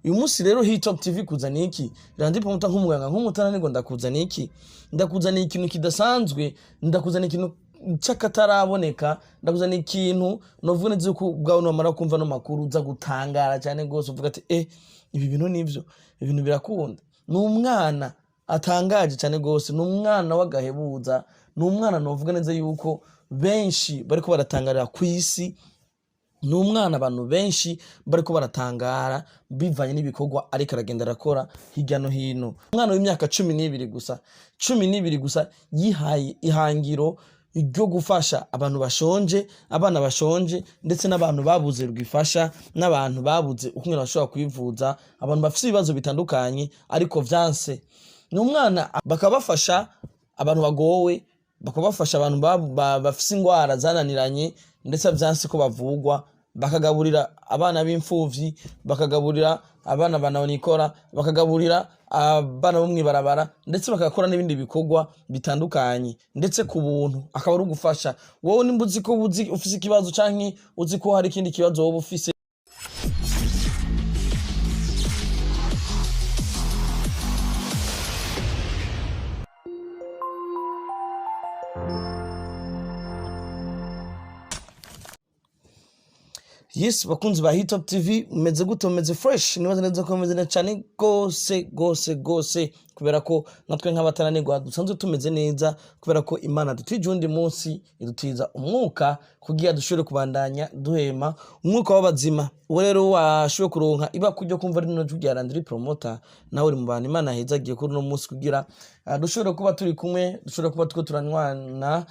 uyu munsi rero Hitop TV kuzana iki randipo muta nk'umuganga nk'umutana ngo ndakuzana iki ndakuzana ikintu kidasanzwe ndakuzana ikintu cyakataraboneka ndakuzana ikintu novuga nzi ko bwawe nomara kumva no makuru uza gutangara cyane gose uvuga ati ibi bintu nivyo ibintu birakunda n'umwana atangaje cyane gose n'umwana wagahebuza n'umwana novuga neza yuko benshi bariko baratangarira kwisi n'umwana abantu benshi bariko baratangara bivanye n'ibikorwa ariko aragenda arakora hirya no hino. Umwana w'imyaka 12 gusa yihaye ihangiro ryo gufasha abantu bashonje, abana bashonje ndetse n'abantu babuze rwifasha n'abantu babuze ukuntu bashobora kwivuza, abantu bafite ibibazo bitandukanye ariko vyanse. N'umwana bakabafasha abantu bagowe, bakabafasha abantu bafite ingwara zananiranye ndetse vyanse ko bavugwa, bakagaburira abana b'imfuvyi, bakagaburira abana banaonikora, bakagaburira abana bo mwibarabara ndetse bakakora n'ibindi bikorwa bitandukanye ndetse ku buntu akaba ari gufasha. Wowe nimbuzi ko ufise ikibazo canke uzi ko hari ikindi kibazo wowe ufise Yes, bakunzi ba Hitop TV umeze gute umeze fresh nibaza neza ko umeze cyane gose kubera ko natwe nk'abataranirwa dusanzwe tumeze neza kubera ko Imana dutije undi munsi idutiza umwuka kugira dushobore kubandanya duhema umwuka w'abazima. Uwo rero washoboye kuronka iba kujya kumva rino jwi rya Landry Promoter nawe uri mu bantu Imana hezagiye kuri no munsi kugira dushobore kuba turi kumwe, dushobore kuba tuko turanwana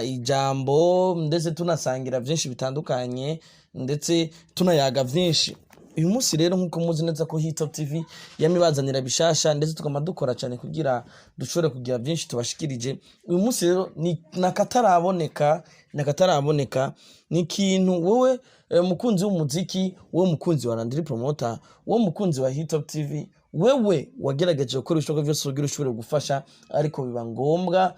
ijambo ndetse tunasangira byinshi bitandukanye ndetse tunayaga vyinshi. Uyu munsi rero nkuko muzi neza ko Hitop TV yamibazanira bishasha ndetse tukama dukora cyane kugira dushobore kugira byinshi tubashikirije. Uyu munsi rero ni nakataraboneka ni ikintu wowe mukunzi w'umuziki, wowe mukunzi wa Landry Promoter, wowe mukunzi wa Hitop TV, wewe wagerageje gukora ibishoboka byose kugira ushobore gufasha ariko biba ngombwa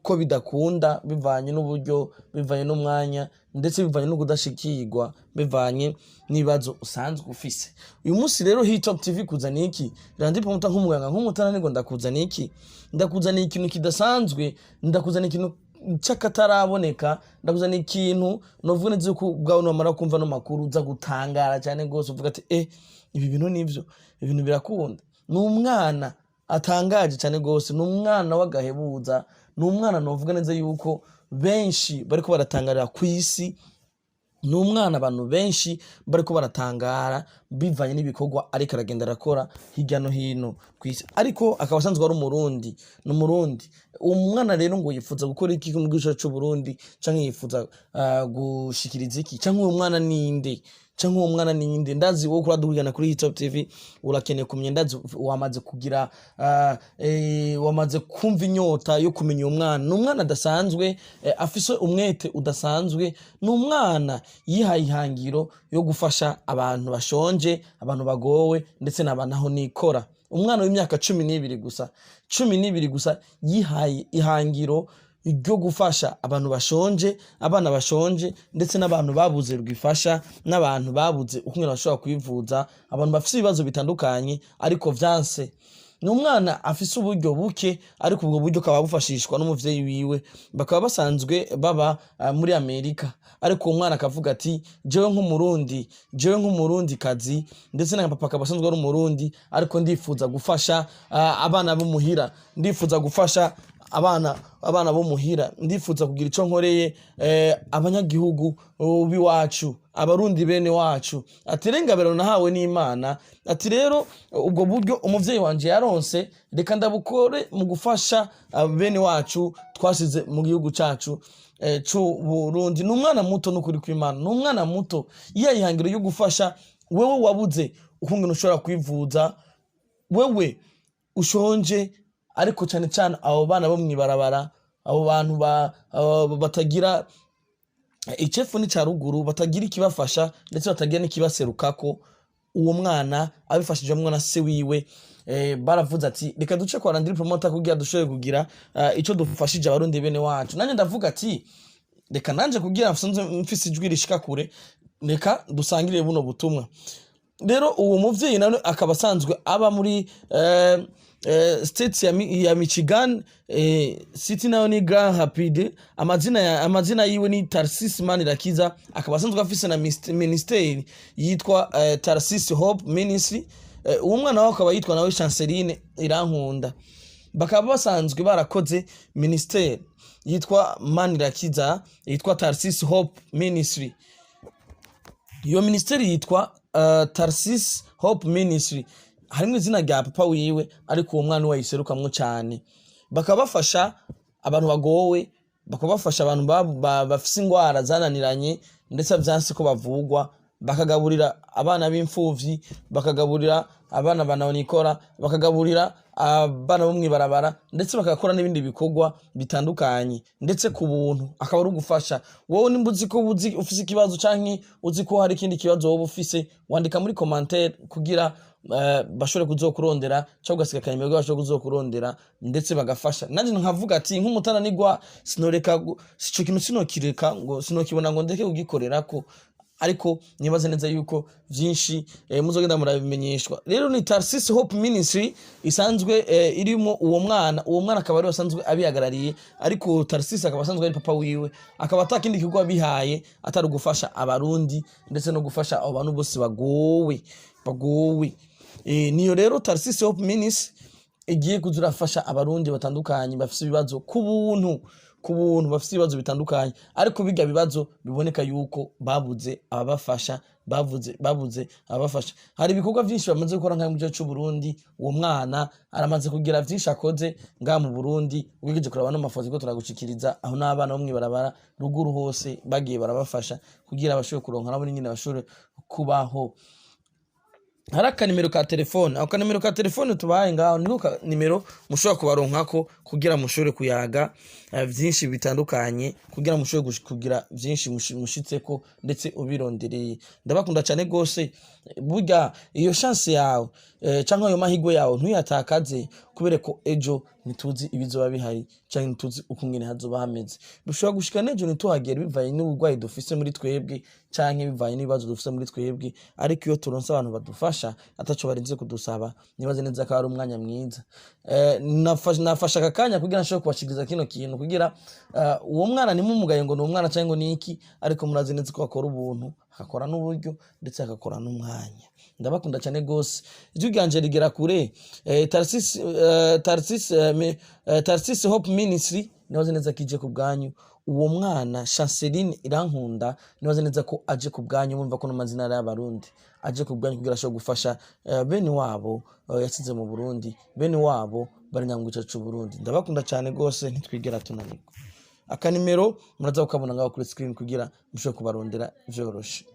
ko bidakunda bivanye n'uburyo, bivanye n'umwanya ndetse bivanye no kudashikirwa, bivanye n'ibibazo usanzwe ufise. Uyu munsi rero Hitop TV kuzana iki randipo muta nk'umuganga nk'umutana ngo ndakuzana iki ndakuzana ikintu kidasanzwe ndakuzana ikintu cyakataraboneka ndakuzana ikintu novuga nzi ko bwawe nomara kumva no makuru uza gutangara cyane gose uvuga ati ibi bintu nivyo ibintu birakunda. N'umwana atangaje cyane gose n'umwana wagahebuza n'umwana novuga neza yuko benshi bariko baratangarira kwisi n'umwana abantu benshi bariko baratangara bivanye n'ibikorwa ariko aragenda arakora hirya no hino kwisi ariko akaba asanzwe ari umurundi. Umwana rero ngo yifuza gukora iki mu gihugu cyacu Burundi canke yifuza gushikiriza iki canke uwo mwana ninde ndazi wo kuradugana kuri Hitop TV urakeneye kumenya ndazi wamaze kugira wamaze kumva inyota yo kumenya umwana. N'umwana adasanzwe afise umwete udasanzwe, n'umwana yihaye ihangiro yo gufasha abantu bashonje, abantu bagowe ndetse n'abanaho nikora. Umwana w'imyaka 12 gusa yihaye ihangiro ryo gufasha abantu bashonje, abana bashonje ndetse n'abantu babuze rwifasha n'abantu babuze ukuntu bashobora kwivuza, abantu bafite ibibazo bitandukanye ariko vyanse. N'umwana afise uburyo buke ariko ubwo buryo kaba bufashishwa n'umuvyeyi wiwe, bakaba basanzwe baba muri Amerika ariko umwana akavuga ati jewe nk'umurundi kazi ndetse na papa kabasanzwe ari umurundi ariko ndifuza gufasha abana bo muhira, ndifuza gufasha abana bo muhira, ndifuza kugira ico nkoreye abanyagihugu biwacu, abarundi bene wacu. Ati rengabero nahawe n'Imana, ati rero ubwo buryo umuvyeyi wanje yaronse reka ndabukore mu gufasha bene wacu twasize mu gihugu cacu c'u Burundi. N'umwana muto n'ukuri kw'Imana, n'umwana muto yihangiro yo gufasha wewe wabuze ukungene ushobora kwivuza, wewe ushonje ariko cyane cyane abo bana bo mwibarabara, abo bantu batagira icefu ni caruguru, batagira ikibafasha ndetse batagira n'ikibaserukako. Uwo mwana abifashijemwe na se wiwe baravuze ati reka duce kwa Landry Promoter kugira dushobore kugira ico dufashije abarundi bene wacu. Nanye ndavuga ati reka nanje kugira mfise ijwi rishika kure, reka dusangire buno butumwa. rero uwo muvyeyi nawe akaba asanzwe aba muri state ya Michigan, city nayo ni Grand Rapids. Amazina yiwe ni Tharcisse Manirakiza, akaba asanzwe afise na ministeri yitwa Tharcisse Hope Ministry. Uwo mwana wawe akaba yitwa nawe Chanceline Irankunda. Bakaba basanzwe barakoze ministeri yitwa Manirakiza, yitwa Tharcisse Hope Ministry. Iyo ministeri yitwa Tharcisse Hope Ministry, harimo izina rya papa wiwe, ariko uwo mwana we yiserukamwo cyane. Bakaba bafasha abantu bagowe, bakaba bafasha abantu bafise ingwara zananiranye ndetse byanse ko bavugwa, bakagaburira abana b'imfuvyi, bakagaburira abana banaonikora, bakagaburira abana bo mwibarabara, ndetse bakakora n'ibindi bikorwa bitandukanye ndetse ku buntu. Akaba ari ugufasha wowe nimba uzi ko ufise ikibazo canke uzi ko hari ikindi kibazo wowe ufise, wandika muri commentaire kugira bashobore kuzokurondera cyangwa gasiga kanimero bashobore kuzokurondera ndetse bagafasha. Nanje nkavuga ati nk'umutananirwa sinoreka sico kintu sinokireka ngo sinokibona ngo ndeke kugikorerako, ariko nibaze neza yuko vyinshi muzogenda murabimenyeshwa. Rero ni Tharcisse Hope Ministry isanzwe irimo uwo mwana akaba ari asanzwe abihagarariye, ariko Tharcisse akaba asanzwe ari papa wiwe, akaba atakindi kigo bihaye atari gufasha abarundi ndetse no gufasha abantu bose bagowe. Niyo rero Tharcisse Hope Ministry igiye kuzurafasha abarundi batandukanye bafise ibibazo ku buntu bafise ibibazo bitandukanye, ariko biga bibazo biboneka yuko babuze ababafasha, babuze ababafasha. Hari ibikorwa byinshi bamaze gukora nka mu gihe cy'u Burundi. Uwo mwana aramaze kugira byinshi akoze nga mu Burundi, ugiye kuraba no mafoto ko turagushikiriza aho n'abana bo mwibarabara ruguru hose bagiye barabafasha kugira abashobore kuronka nabo nyine bashobore kubaho. Hari akanimero ka telefone, ako kanimero ka telefone tubaye ngaho niho nimero mushobora kubaronkako kugira mushobore kuyaga byinshi bitandukanye, kugira mushobore kugira byinshi mushitseko ndetse ubirondereye. Ndabakunda cyane gose, burya iyo chance yawe cyangwa ayo mahigwe yawe ntuyatakaze, kubera ko ejo nituzi ibizoba bihari cyangwa nituzi ukungene hazoba hameze. Bishobora gushika nejo nituhagera bivaye n'ubugwayi dufise muri twebwe cyangwa bivaye n'ibibazo dufise muri twebwe, ariko iyo turonse abantu badufasha ataco barinze kudusaba, nibaze neza ko ari umwanya mwiza. Nafasha akanya kugira nshobore kubashikiriza kino kintu kugira uwo mwana nimumugaye ngo n'umwana cyangwa ngo niki, ariko murazi neza ko akora ubuntu, akakora n'uburyo ndetse akakora n'umwanya. Ndabakunda cyane gose, ijwi ryanje rigera kure. Tharcisse Hope Ministry nibaze neza kije ku bwanyu. Uwo mwana Chanceline Irankunda nibaze neza ko aje ku bwanyu, mumva ko no mazina y'abarundi aje ku bwanyu kugira asho gufasha bene wabo yasize mu Burundi, bene wabo bari nyamwica cy'u Burundi. Ndabakunda cyane gose, ntitwigera tunanirwa. Akanimero muraza ukabona ngaho kuri screen kugira mushobore kubarondera vyoroshe.